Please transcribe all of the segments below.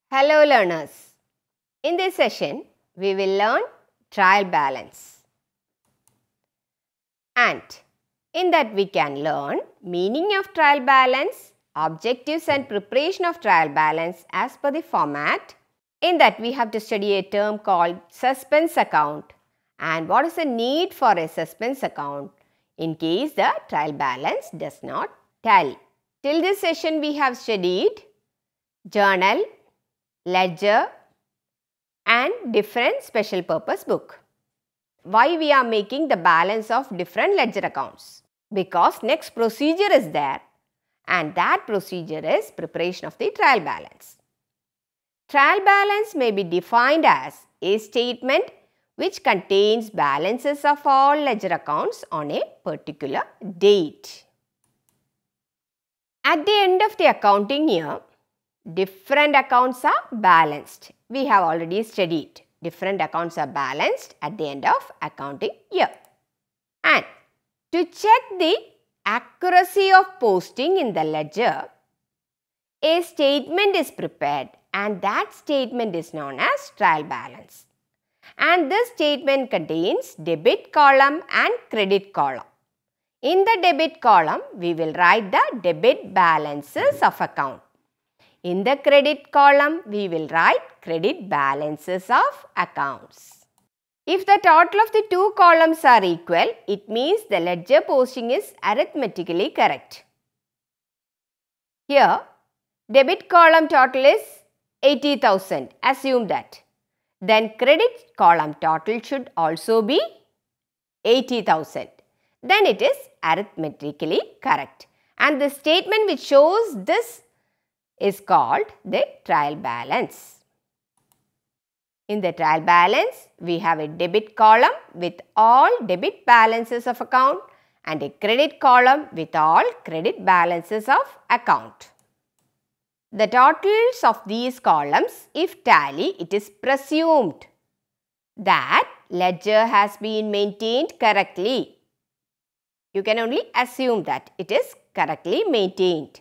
Hello learners. In this session, we will learn trial balance. And in that we can learn meaning of trial balance, objectives and preparation of trial balance as per the format. In that we have to study a term called suspense account and what is the need for a suspense account in case the trial balance does not tally. Till this session we have studied journal, ledger and different special purpose book. Why we are making the balance of different ledger accounts? Because next procedure is there and that procedure is preparation of the trial balance. Trial balance may be defined as a statement which contains balances of all ledger accounts on a particular date. At the end of the accounting year, different accounts are balanced. We have already studied. Different accounts are balanced at the end of accounting year. And to check the accuracy of posting in the ledger, a statement is prepared and that statement is known as trial balance. And this statement contains debit column and credit column. In the debit column, we will write the debit balances of account. In the credit column, we will write credit balances of accounts. If the total of the two columns are equal, it means the ledger posting is arithmetically correct. Here, debit column total is 80,000. Assume that. Then credit column total should also be 80,000. Then it is arithmetically correct. And the statement which shows this is called the trial balance. In the trial balance, we have a debit column with all debit balances of account and a credit column with all credit balances of account. The totals of these columns, if tally, it is presumed that ledger has been maintained correctly. You can only assume that it is correctly maintained.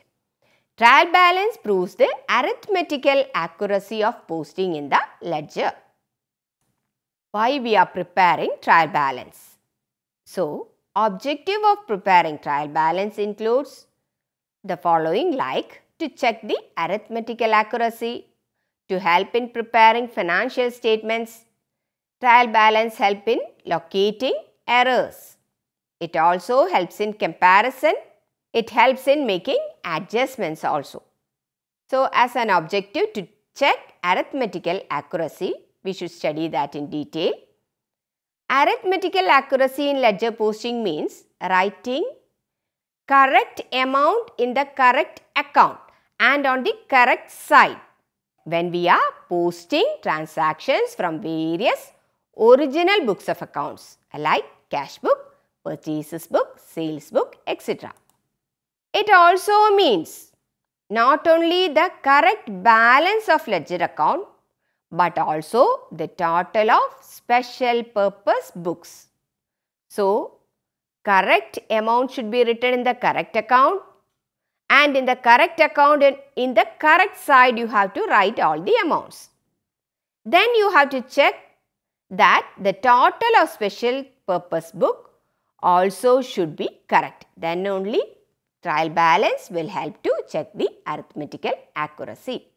Trial balance proves the arithmetical accuracy of posting in the ledger. Why we are preparing trial balance? So, objective of preparing trial balance includes the following like to check the arithmetical accuracy, to help in preparing financial statements. Trial balance help in locating errors. It also helps in comparison. It helps in making adjustments also. So, as an objective to check arithmetical accuracy, we should study that in detail. Arithmetical accuracy in ledger posting means writing correct amount in the correct account and on the correct side when we are posting transactions from various original books of accounts like cash book, purchases book, sales book, etc. It also means not only the correct balance of ledger account but also the total of special purpose books. So, correct amount should be written in the correct account and in the correct account and in the correct side you have to write all the amounts. Then you have to check that the total of special purpose book also should be correct. Then only trial balance will help to check the arithmetical accuracy.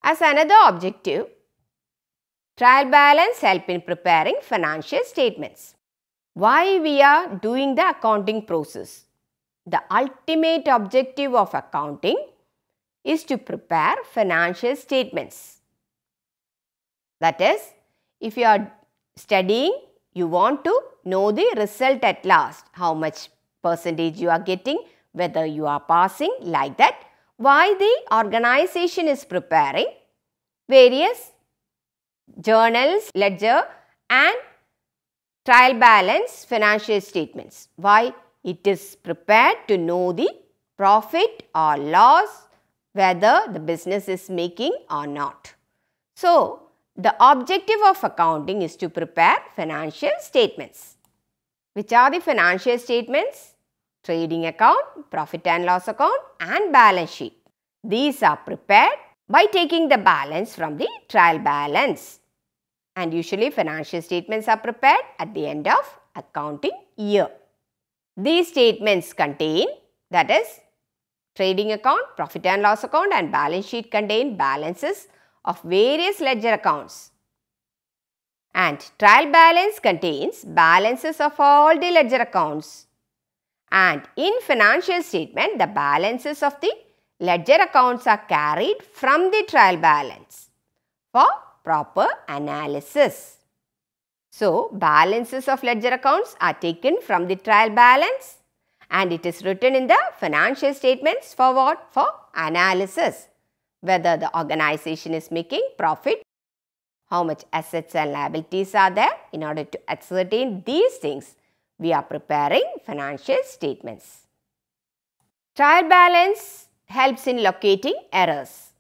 As another objective, trial balance help in preparing financial statements. Why we are doing the accounting process? The ultimate objective of accounting is to prepare financial statements. That is, if you are studying, you want to know the result at last, how much percentage you are getting, whether you are passing, like that. Why the organization is preparing various journals, ledger and trial balance financial statements. Why? It is prepared to know the profit or loss, whether the business is making or not. So, the objective of accounting is to prepare financial statements. Which are the financial statements? Trading account, profit and loss account and balance sheet. These are prepared by taking the balance from the trial balance. And usually financial statements are prepared at the end of accounting year. These statements contain, that is, trading account, profit and loss account and balance sheet contain balances of various ledger accounts. And trial balance contains balances of all the ledger accounts. And in financial statement, the balances of the ledger accounts are carried from the trial balance for proper analysis. So, balances of ledger accounts are taken from the trial balance and it is written in the financial statements for what? For analysis. Whether the organization is making profit, how much assets and liabilities are there. In order to ascertain these things, we are preparing financial statements. Trial balance helps in locating errors.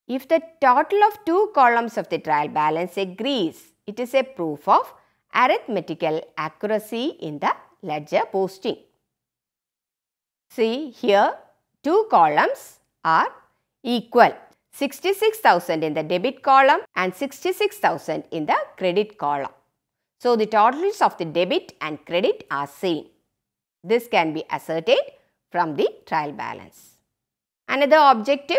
If the total of two columns of the trial balance agrees, it is a proof of arithmetical accuracy in the ledger posting. See here, two columns are equal. 66,000 in the debit column and 66,000 in the credit column. So, the totals of the debit and credit are same. This can be ascertained from the trial balance. Another objective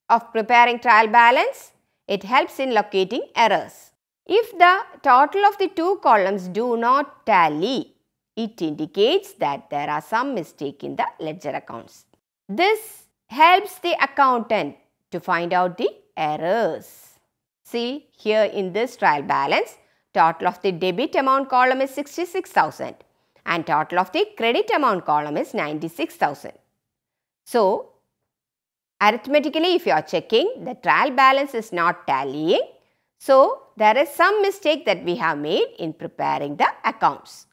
of preparing trial balance, it helps in locating errors. If the total of the two columns do not tally, it indicates that there are some mistake in the ledger accounts. This helps the accountant to find out the errors. See here in this trial balance, total of the debit amount column is 66,000 and total of the credit amount column is 96,000. So, arithmetically if you are checking, the trial balance is not tallying. So, there is some mistake that we have made in preparing the accounts.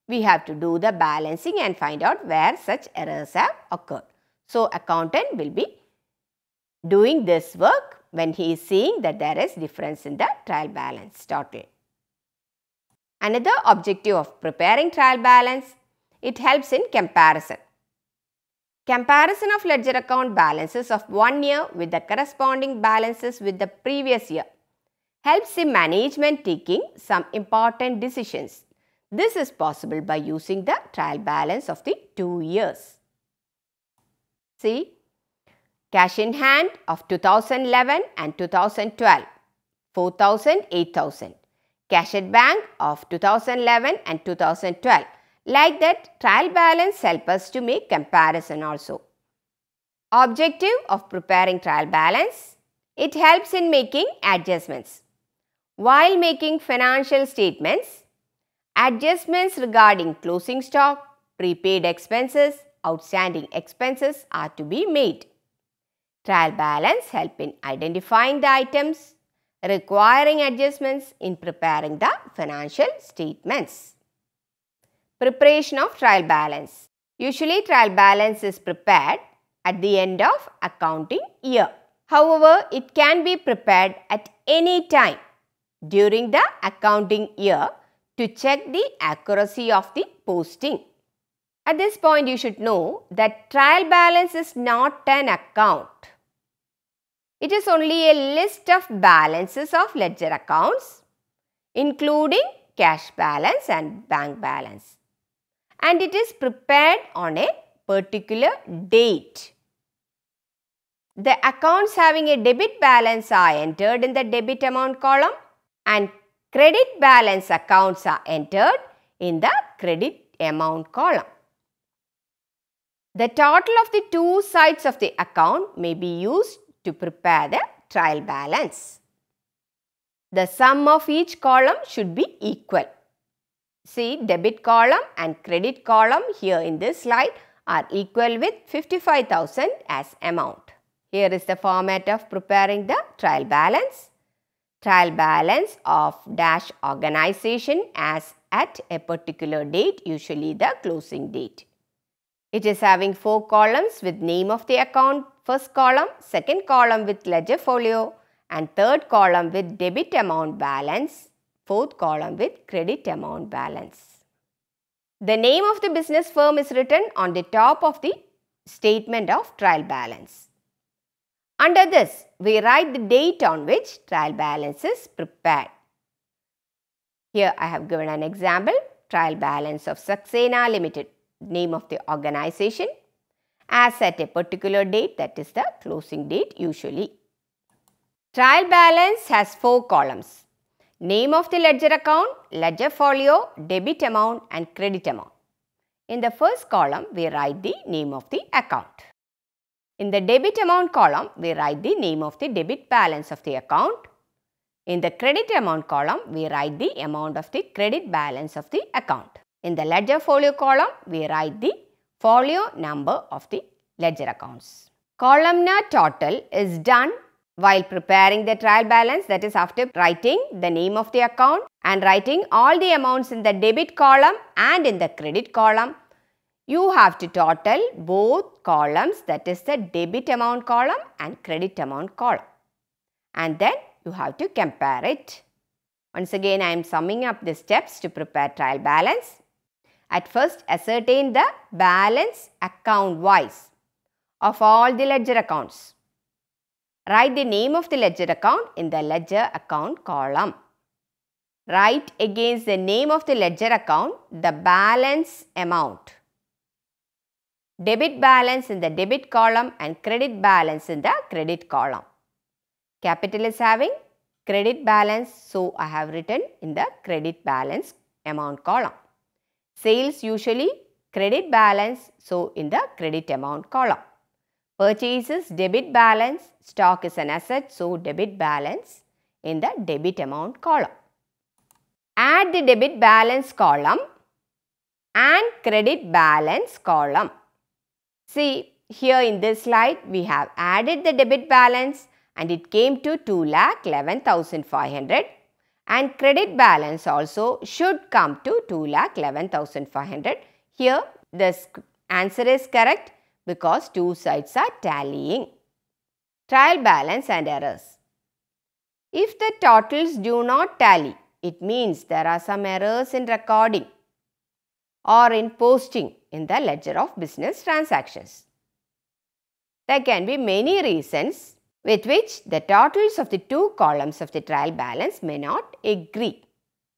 We have to do the balancing and find out where such errors have occurred. So, accountant will be doing this work when he is seeing that there is difference in the trial balance total. Another objective of preparing trial balance, it helps in comparison. Comparison of ledger account balances of one year with the corresponding balances with the previous year helps in management taking some important decisions. This is possible by using the trial balance of the 2 years. See, cash in hand of 2011 and 2012, 4,000, 8,000. Cash at bank of 2011 and 2012. Like that, trial balance helps us to make comparison also. Objective of preparing trial balance, it helps in making adjustments. While making financial statements, adjustments regarding closing stock, prepaid expenses, outstanding expenses are to be made. Trial balance helps in identifying the items requiring adjustments in preparing the financial statements. Preparation of trial balance. Usually trial balance is prepared at the end of accounting year. However, it can be prepared at any time during the accounting year to check the accuracy of the posting. At this point, you should know that trial balance is not an account. It is only a list of balances of ledger accounts, including cash balance and bank balance. And it is prepared on a particular date. The accounts having a debit balance are entered in the debit amount column and credit balance accounts are entered in the credit amount column. The total of the two sides of the account may be used to prepare the trial balance. The sum of each column should be equal. See, debit column and credit column here in this slide are equal with 55,000 as amount. Here is the format of preparing the trial balance. Trial balance of dash organization as at a particular date, usually the closing date. It is having 4 columns with name of the account, first column, second column with ledger folio and third column with debit amount balance, fourth column with credit amount balance. The name of the business firm is written on the top of the statement of trial balance. Under this, we write the date on which trial balance is prepared. Here I have given an example, trial balance of Saxena Limited, name of the organization, as at a particular date, that is the closing date usually. Trial balance has 4 columns. Name of the ledger account, ledger folio, debit amount and credit amount. In the first column, we write the name of the account. In the debit amount column, we write the name of the debit balance of the account. In the credit amount column, we write the amount of the credit balance of the account. In the ledger folio column, we write the folio number of the ledger accounts. Columnar total is done while preparing the trial balance, that is after writing the name of the account and writing all the amounts in the debit column and in the credit column. You have to total both columns, that is the debit amount column and credit amount column. And then you have to compare it. Once again, I am summing up the steps to prepare trial balance. At first, ascertain the balance account wise of all the ledger accounts. Write the name of the ledger account in the ledger account column. Write against the name of the ledger account the balance amount. Debit balance in the debit column and credit balance in the credit column. Capital is having credit balance, so I have written in the credit balance amount column. Sales usually credit balance, so in the credit amount column. Purchases debit balance, stock is an asset, so debit balance in the debit amount column. Add the debit balance column and credit balance column. See, here in this slide we have added the debit balance and it came to 2,11,500, and credit balance also should come to 2,11,500. Here the answer is correct because two sides are tallying. Trial balance and errors. If the totals do not tally, it means there are some errors in recording or in posting in the ledger of business transactions. There can be many reasons with which the totals of the two columns of the trial balance may not agree.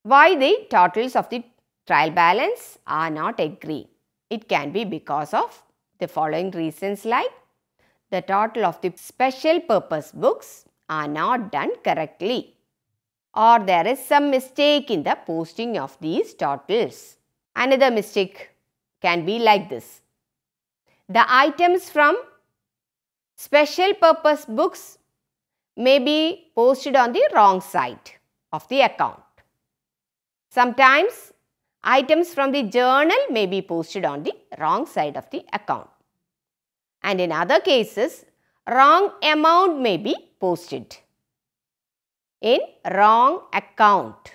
Why the totals of the trial balance are not agree? It can be because of the following reasons, like the total of the special purpose books are not done correctly, or there is some mistake in the posting of these totals. Another mistake can be like this. The items from special purpose books may be posted on the wrong side of the account. Sometimes items from the journal may be posted on the wrong side of the account. And in other cases, wrong amount may be posted in wrong account.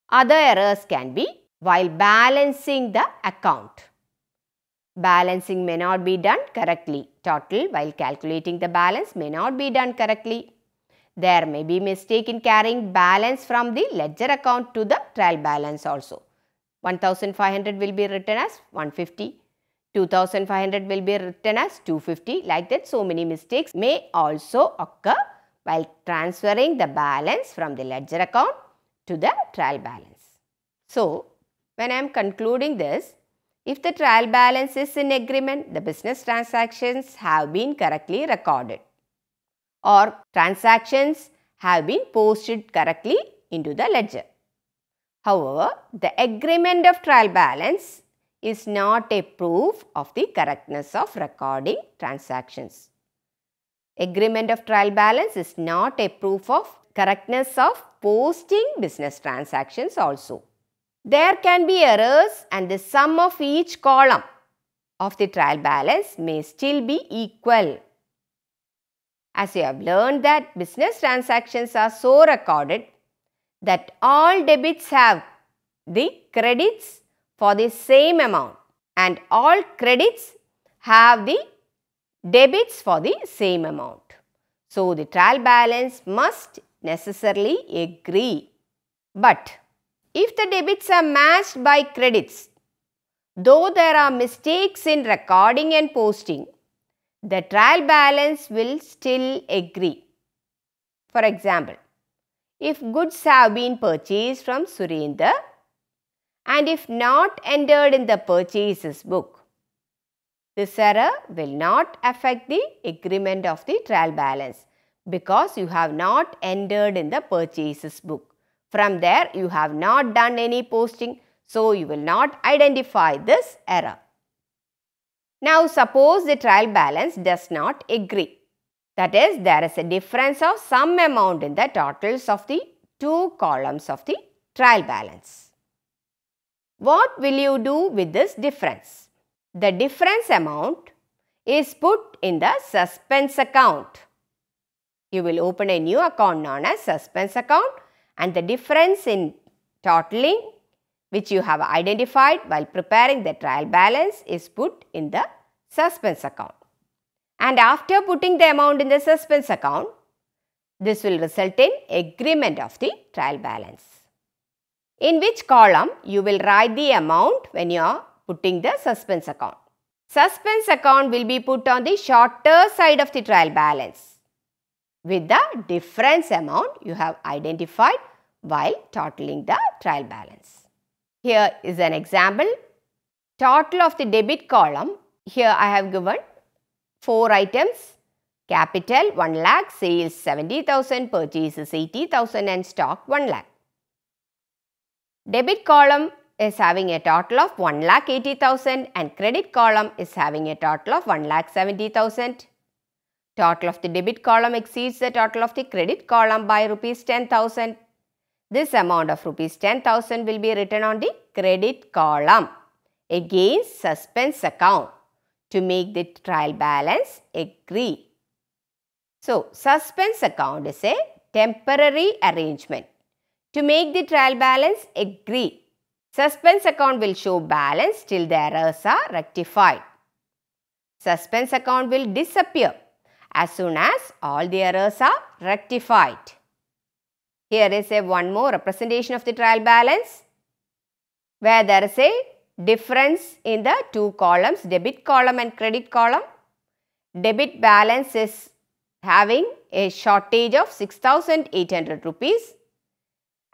Other errors can be while balancing the account. Balancing may not be done correctly. Total while calculating the balance may not be done correctly. There may be mistake in carrying balance from the ledger account to the trial balance also. 1,500 will be written as 150. 2,500 will be written as 250. Like that, so many mistakes may also occur while transferring the balance from the ledger account to the trial balance. So, when I am concluding this, if the trial balance is in agreement, the business transactions have been correctly recorded, or transactions have been posted correctly into the ledger. However, the agreement of trial balance is not a proof of the correctness of recording transactions. Agreement of trial balance is not a proof of correctness of posting business transactions also. There can be errors and the sum of each column of the trial balance may still be equal. As you have learned that business transactions are so recorded that all debits have the credits for the same amount and all credits have the debits for the same amount. So, the trial balance must necessarily agree. But if the debits are matched by credits, though there are mistakes in recording and posting, the trial balance will still agree. For example, if goods have been purchased from Surinder and if not entered in the purchases book, this error will not affect the agreement of the trial balance because you have not entered in the purchases book. From there, you have not done any posting, so you will not identify this error. Now, suppose the trial balance does not agree. That is, there is a difference of some amount in the totals of the two columns of the trial balance. What will you do with this difference? The difference amount is put in the suspense account. You will open a new account known as suspense account, and the difference in totaling which you have identified while preparing the trial balance is put in the suspense account. And after putting the amount in the suspense account, this will result in agreement of the trial balance. In which column you will write the amount when you are putting the suspense account? Suspense account will be put on the shorter side of the trial balance with the difference amount you have identified while totaling the trial balance. Here is an example. Total of the debit column. Here I have given 4 items. Capital 1 lakh, sales 70,000, purchases 80,000 and stock 1 lakh. Debit column is having a total of 1 lakh 80,000 and credit column is having a total of 1 lakh 70,000. Total of the debit column exceeds the total of the credit column by rupees 10,000. This amount of rupees 10,000 will be written on the credit column against suspense account to make the trial balance agree. So, suspense account is a temporary arrangement to make the trial balance agree. Suspense account will show balance till the errors are rectified. Suspense account will disappear as soon as all the errors are rectified. Here is one more representation of the trial balance where there is a difference in the two columns, debit column and credit column. Debit balance is having a shortage of 6,800 rupees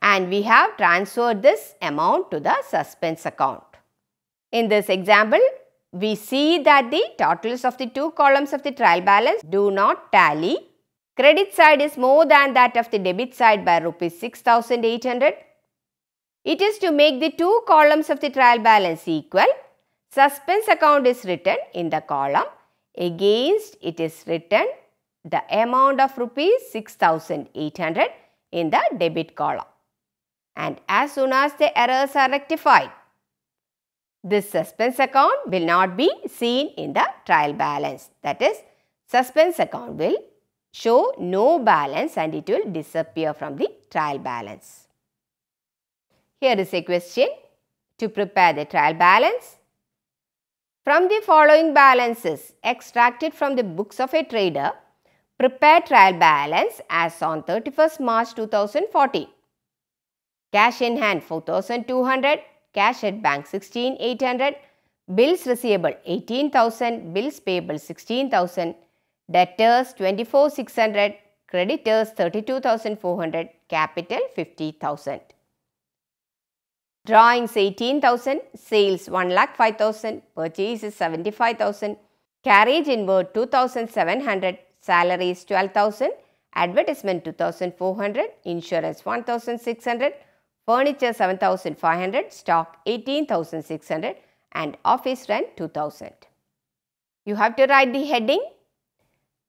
and we have transferred this amount to the suspense account. In this example, we see that the totals of the two columns of the trial balance do not tally. Credit side is more than that of the debit side by rupees 6,800. It is to make the two columns of the trial balance equal. Suspense account is written in the column. Against it is written the amount of rupees 6,800 in the debit column. And as soon as the errors are rectified, this suspense account will not be seen in the trial balance. That is, suspense account will show no balance and it will disappear from the trial balance. Here is a question to prepare the trial balance. From the following balances extracted from the books of a trader, prepare trial balance as on 31st March 2014. Cash in hand 4,200, cash at bank 16,800, bills receivable 18,000, bills payable 16,000, debtors 24,600, creditors 32,400, capital 50,000. Drawings 18,000, sales 1,05,000, purchases 75,000, carriage inward 2,700, salaries 12,000, advertisement 2,400, insurance 1,600, furniture 7,500, stock 18,600 and office rent 2,000. You have to write the heading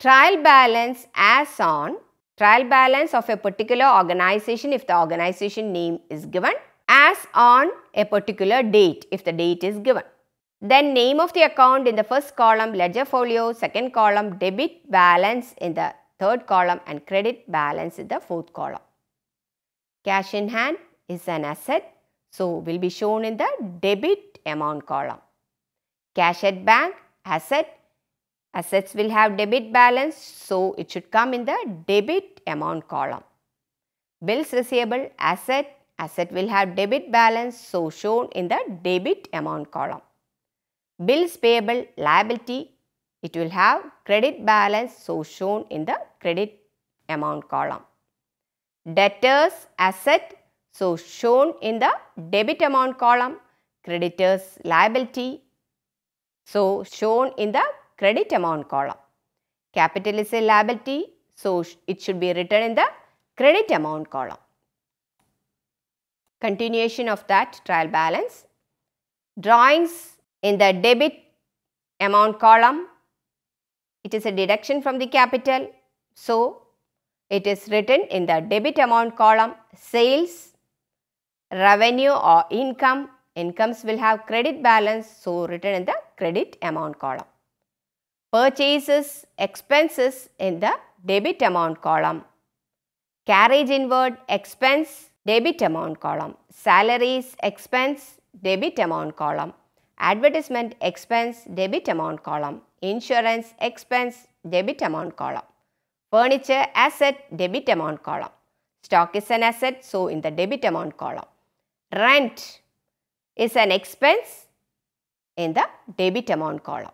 trial balance as on trial balance of a particular organization if the organization name is given, as on a particular date if the date is given. Then name of the account in the first column, ledger folio, second column, debit balance in the third column and credit balance in the fourth column. Cash in hand is an asset, so will be shown in the debit amount column. Cash at bank, asset. Assets will have debit balance, so it should come in the debit amount column. Bills receivable, asset. Asset will have debit balance, so shown in the debit amount column. Bills payable, liability. it will have credit balance, so shown in the credit amount column. Debtors asset, so shown in the debit amount column. Creditors liability, so shown in the credit amount column. Capital is a liability, so it should be written in the credit amount column. Continuation of that trial balance. Drawings in the debit amount column, it is a deduction from the capital, so it is written in the debit amount column. Sales, revenue or income, incomes will have credit balance, so written in the credit amount column. Purchases, expenses in the debit amount column. Carriage inward expense, debit amount column. Salaries expense, debit amount column. Advertisement expense, debit amount column. Insurance expense, debit amount column. Furniture asset, debit amount column. Stock is an asset, so in the debit amount column. Rent is an expense in the debit amount column.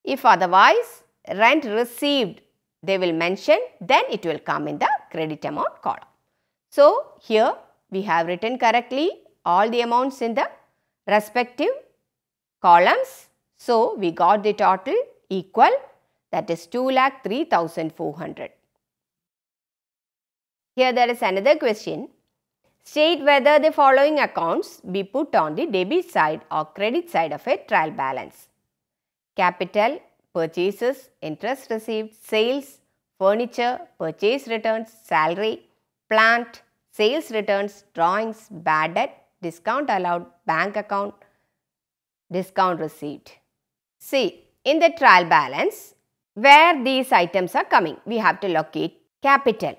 If otherwise rent received they will mention, then it will come in the credit amount column. So, here we have written correctly all the amounts in the respective columns. So, we got the total equal, that is 2,03,400. Here there is another question. State whether the following accounts be put on the debit side or credit side of a trial balance. Capital, purchases, interest received, sales, furniture, purchase returns, salary, plant, sales returns, drawings, bad debt, discount allowed, bank account, discount received. See, in the trial balance, where these items are coming, we have to locate capital.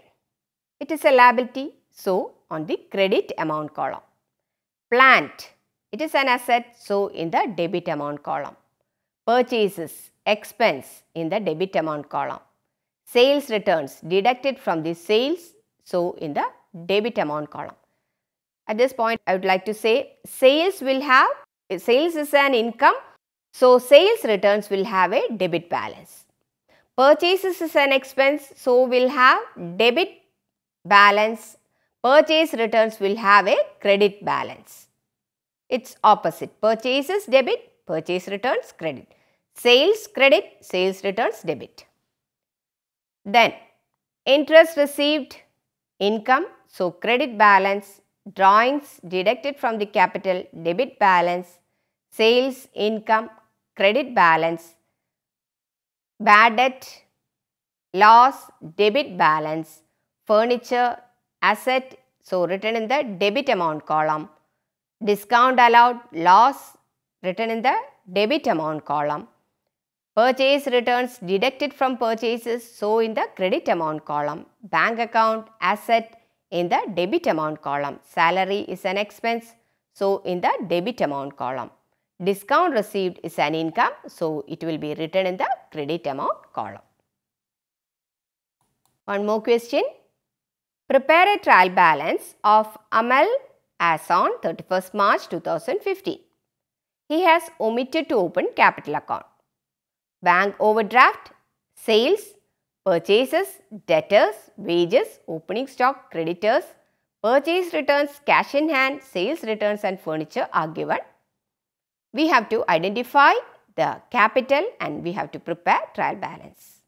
It is a liability, so on the credit amount column. Plant, it is an asset, so in the debit amount column. Purchases, expense in the debit amount column. Sales returns, deducted from the sales, so in the debit amount column. At this point, I would like to say sales is an income, so sales returns will have a debit balance. Purchases is an expense, so will have debit balance. Purchase returns will have a credit balance. It's opposite. Purchases debit, purchase returns credit. Sales credit, sales returns debit. Then interest received, income, so credit balance. Drawings deducted from the capital, debit balance. Sales, income, credit balance. Bad debt, loss, debit balance. Furniture, asset, so written in the debit amount column. Discount allowed, loss, written in the debit amount column. Purchase returns deducted from purchases, so in the credit amount column. Bank account, asset, in the debit amount column. Salary is an expense, so in the debit amount column. Discount received is an income, so it will be written in the credit amount column. One more question. Prepare a trial balance of Amal as on 31st March 2015. He has omitted to open capital account. Bank overdraft, sales, purchases, debtors, wages, opening stock, creditors, purchase returns, cash in hand, sales returns and furniture are given. We have to identify the capital and we have to prepare trial balance.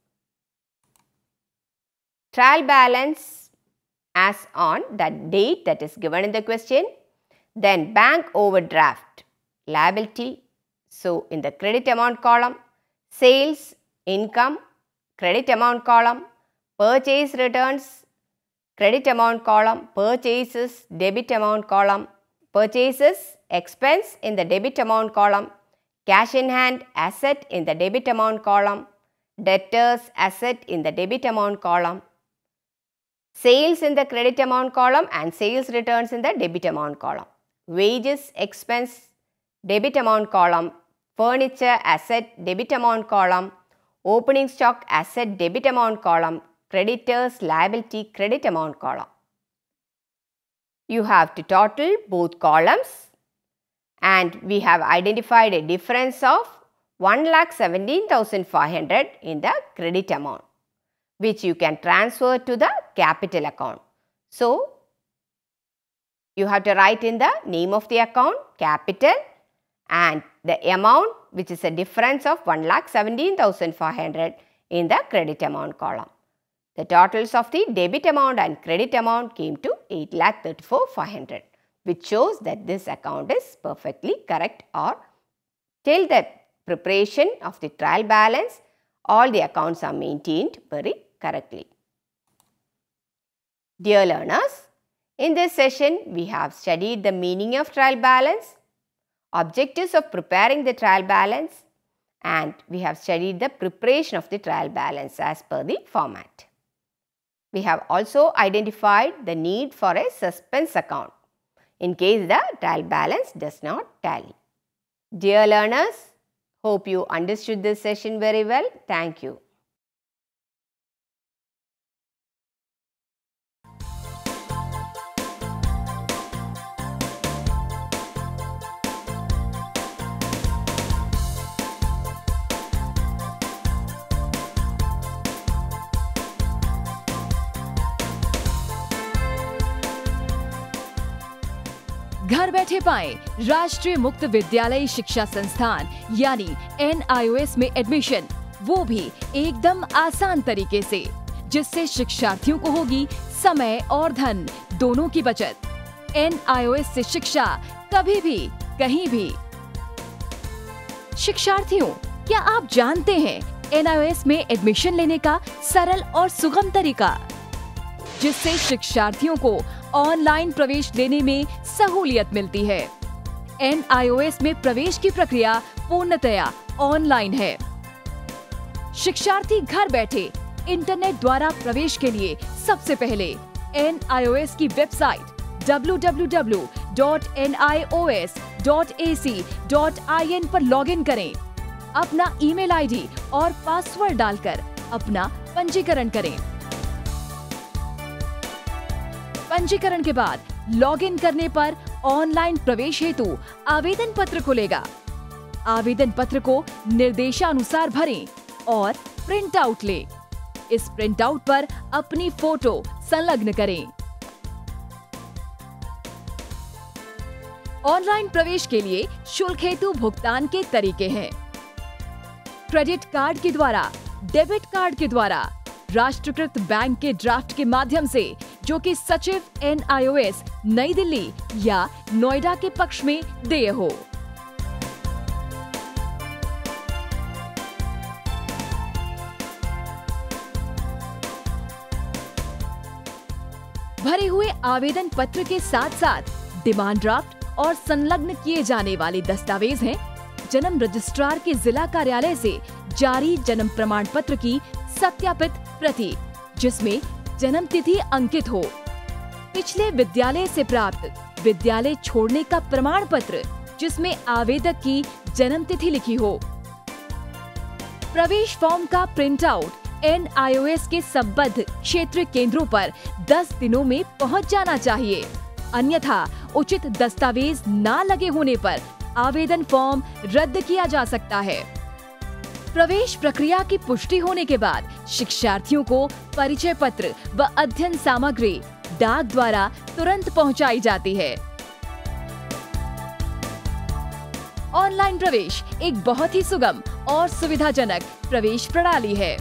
Trial balance as on that date that is given in the question. Then bank overdraft, liability, so in the credit amount column. Sales, income, credit amount column. Purchase returns, credit amount column. Purchases, debit amount column. Purchases, expense in the debit amount column. Cash in hand, asset in the debit amount column. Debtors, asset in the debit amount column. Sales in the credit amount column and sales returns in the debit amount column. Wages, expense, debit amount column. Furniture, asset, debit amount column. Opening stock, asset, debit amount column. Creditors, liability, credit amount column. You have to total both columns and we have identified a difference of 1,17,500 in the credit amount, which you can transfer to the capital account. So, you have to write in the name of the account, capital, and the amount, which is a difference of 1,17,500 in the credit amount column. The totals of the debit amount and credit amount came to 8,34,500, which shows that this account is perfectly correct, or till the preparation of the trial balance, all the accounts are maintained very correctly. Dear learners, in this session, we have studied the meaning of trial balance, objectives of preparing the trial balance, and we have studied the preparation of the trial balance as per the format. We have also identified the need for a suspense account in case the trial balance does not tally. Dear learners, hope you understood this session very well. Thank you. घर बैठे पाएं राष्ट्रीय मुक्त विद्यालय शिक्षा संस्थान यानी NIOS में एडमिशन, वो भी एकदम आसान तरीके से, जिससे शिक्षार्थियों को होगी समय और धन दोनों की बचत। NIOS से शिक्षा कभी भी कहीं भी। शिक्षार्थियों, क्या आप जानते हैं NIOS में एडमिशन लेने का सरल और सुगम तरीका, जिससे शिक्षार्थियों को ऑनलाइन प्रवेश लेने में सहूलियत मिलती है। NIOS में प्रवेश की प्रक्रिया पूर्णतया ऑनलाइन है। शिक्षार्थी घर बैठे इंटरनेट द्वारा प्रवेश के लिए सबसे पहले NIOS की वेबसाइट www.nios.ac.in पर लॉगिन करें। अपना ईमेल आईडी और पासवर्ड डालकर अपना पंजीकरण करें। पंजीकरण के बाद लॉगिन करने पर ऑनलाइन प्रवेश हेतु आवेदन पत्र खुलेगा। आवेदन पत्र को निर्देशानुसार भरें और प्रिंट आउट लें। इस प्रिंट आउट पर अपनी फोटो संलग्न करें। ऑनलाइन प्रवेश के लिए शुल्क हेतु भुगतान के तरीके हैं: क्रेडिट कार्ड के द्वारा, डेबिट कार्ड के द्वारा, राष्ट्रीयकृत बैंक के ड्राफ्ट के माध्यम से, जो कि सचिव NIOS नई दिल्ली या नोएडा के पक्ष में देय हो। भरे हुए आवेदन पत्र के साथ साथ डिमांड ड्राफ्ट और संलग्न किए जाने वाले दस्तावेज हैं: जन्म रजिस्ट्रार के जिला कार्यालय से जारी जन्म प्रमाण पत्र की सत्यापित प्रति, जिसमें जन्म तिथि अंकित हो, पिछले विद्यालय से प्राप्त विद्यालय छोड़ने का प्रमाण पत्र, जिसमें आवेदक की जन्म तिथि लिखी हो। प्रवेश फॉर्म का प्रिंट आउट NIOS के संबद्ध क्षेत्रीय केंद्रों पर 10 दिनों में पहुंच जाना चाहिए, अन्यथा उचित दस्तावेज न लगे होने पर आवेदन फॉर्म रद्द किया जा सकता है। प्रवेश प्रक्रिया की पुष्टि होने के बाद शिक्षार्थियों को परिचय पत्र व अध्ययन सामग्री डाक द्वारा तुरंत पहुंचाई जाती है। ऑनलाइन प्रवेश एक बहुत ही सुगम और सुविधाजनक प्रवेश प्रणाली है।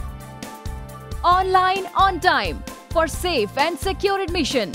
Online on time for safe and secure admission.